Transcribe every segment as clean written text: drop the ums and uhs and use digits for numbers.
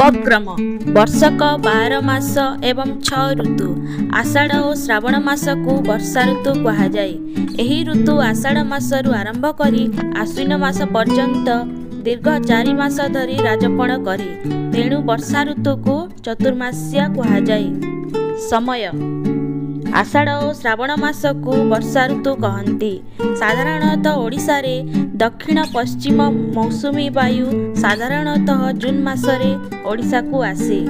उपक्रम वर्षक 12 मास एवं 6 ऋतु आषाढ़ और श्रावण मास को वर्षा ऋतु कहुए। एही ऋतु आषाढ़ मासरू आरंभ करी आश्विन मास पर्यंत दीर्घ 4 मास धरी राजपण करे, तेणु वर्षा ऋतु को चतुर्मास्या कहुए। समय आषाढ़ और श्रावण मास को वर्षा ऋतु कहती। साधारणतः ओडिशा रे दक्षिण पश्चिम मौसुमी वायु साधारणतः जून मासरे ओडिशा को आसे।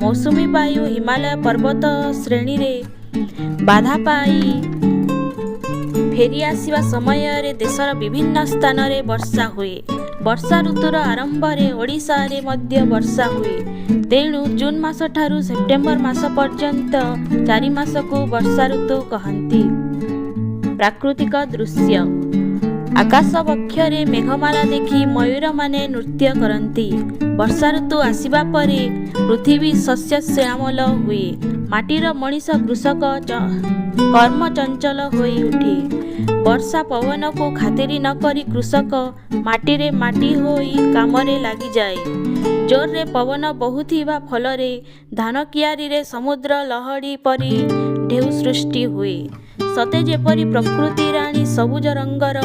मौसुमी वायु हिमालय पर्वत श्रेणी रे बाधा पाई फेरी आसिबा समय रे देशर विभिन्न स्थान रे वर्षा हुए। वर्षा ऋतुर आरंभ रे ओडिशा रे मध्य वर्षा हुए, तेणु जून मास ठारू सेप्टेम्बर मास पर्यंत 4 मास को वर्षा ऋतु कहती। प्राकृतिक दृश्य आकाश बक्षरे मेघमाला देखि मयूर माने नृत्य करती। वर्षा ऋतु आसिबा परे पृथ्वी शस्य श्यामल हुए। माटीर मनीष कृषक कर्म चंचल होई उठे। वर्षा पवन को खातिरी न करी कृषक माटी रे माटी होई कामरे लागि जाए। जोर रे पवन बहुथिबा फलरे धान कियारी रे समुद्र लहड़ी परी ढेउ सृष्टि हुए। सते जेपरी प्रकृति राणी सबुज रंगर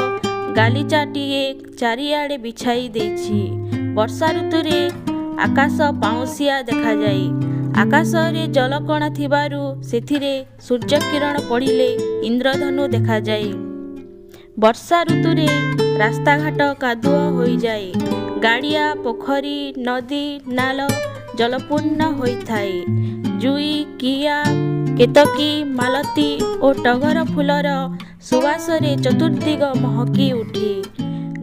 गालीचाटीए चारिआडे बिछाई देछि। वर्षा ऋतु रे आकाश पाउसिया देखा जाए। आकाश रे जलकणा थिबारु सेथिरे सूर्य किरण पड़िले इंद्रधनु देखा जाए। वर्षा ऋतु रे रास्ता घाट कादुआ होई जाए। गाड़िया पोखरी नदी नाल जलपूर्ण होइथाए। जुई किया केतकी मालती और टगर फुलर सुवास रे चतुर्दिग महकी उठे।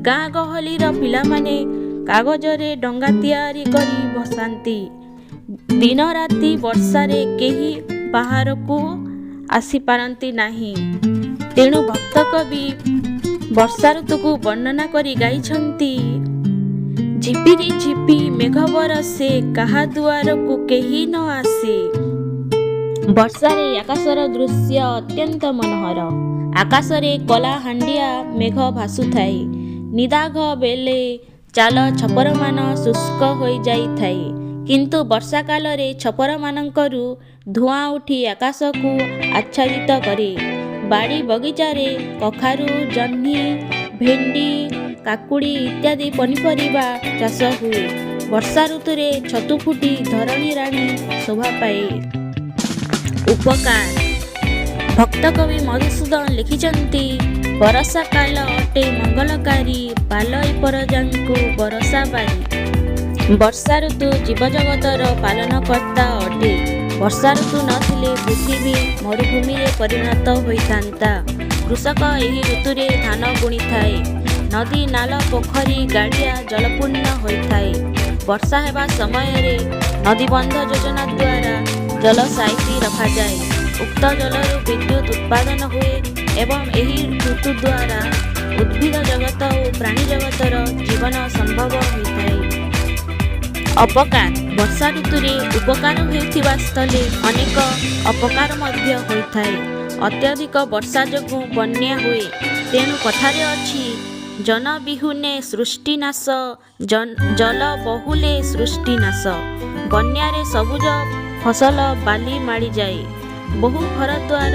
गाँ गहलीर पिलामाने कागज रे डंगा तैयारी करी भसांती। दिन राति वर्षा रे केही बाहर को आसी पारंती नाही, तेणु भक्त कवि वर्षा ऋतु को वर्णना करी गाइछंती। झिपिरी झिपी मेघ बरसे काहा दुआर को केही न आसे। वर्षा रे आकाशर दृश्य अत्यंत मनोहर। आकाश रे कला हांडिया मेघ भासुथाए। निदाघ बेले चाल छपर मान शुष्क होई जाई थाए, किंतु वर्षा काल रे छपर मानंकरू धुआं उठी आकाश को आच्छादित करे। बाड़ी बगीचा रे कखारू जह्नी भेंडी काकुड़ी इत्यादि पनीपरिबा चाष हुए। वर्षा ऋतु रे छतु फुटी धरणी राणी शोभा पाए। उपकार भक्त कवि मधुसूदन लिखिचंती। बरसा काल अटे मंगलकारी पालई परजांकु बरसा बारी। वर्षा ऋतु जीवजगतर पालनकर्ता अटे। वर्षा ऋतु नथिले पृथ्वी मरुभूमि रे परिणत होइतांता। कृषक एही ऋतु रे धान बुणी थाए। नदी नाल पोखरी गाड़िया जलपूर्ण होइथाए। वर्षा हेबा समय रे नदीबंध योजना द्वारा जल साइती रखा जाए। उक्त जलरू विद्युत उत्पादन हुए एवं एही ऋतु द्वारा उद्भिद जगत और प्राणी जगतर जीवन संभव होइथाए। अपकार वर्षा ऋतु रे उपकार होइथिबा स्थले अनेक अपकार मध्य होइथाए। अत्यधिक वर्षा जोगु बन्या हुए, तेणु कथारे अछि जन बिहुने सृष्टिनाश जल बहुले सृष्टिनाश। बन्यारे सबुज फसल बाली माड़ी जाए। बहु घर द्वार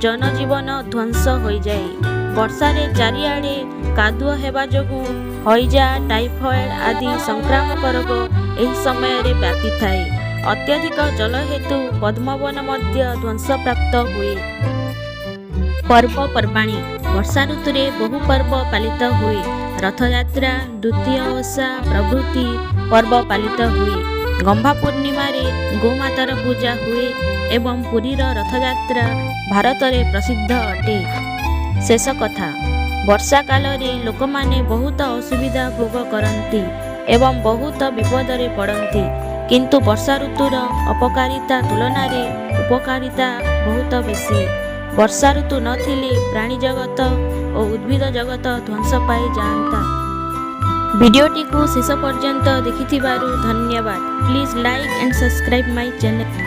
जनजीवन ध्वंस हो जाए। वर्षा रे चारिआडे कादुआ हेबा जोगु हईजा टाइफॉइड आदि संक्रामक रोग एही समय रे व्यापी थाए। अत्यधिक जल हेतु पद्मवन मध्य ध्वंस प्राप्त हुए। पर्वपर्वाणी वर्षा ऋतु रे बहु पर्व पालित हुए। रथयात्रा द्वितीय ओषा प्रभृति पर्व पालित हुए। गंभा पूर्णिमा रे गोमातार पूजा हुए एवं पुरीर रथयात्रा भारत रे प्रसिद्ध अटे। शेष कथा वर्षा काल रे लोक माने बहुत असुविधा भोग करती एवं बहुत विपद रे पड़ती, किंतु वर्षा ऋतुर अपकारिता तुलना रे उपकारिता बहुत बेसी। वर्षा ऋतु नथिले प्राणी जगत और उद्भिद जगत ध्वंस पाई जाता। वीडियोटी को शेष पर्यंत देखिथिबारु धन्यवाद। Please like and subscribe my channel.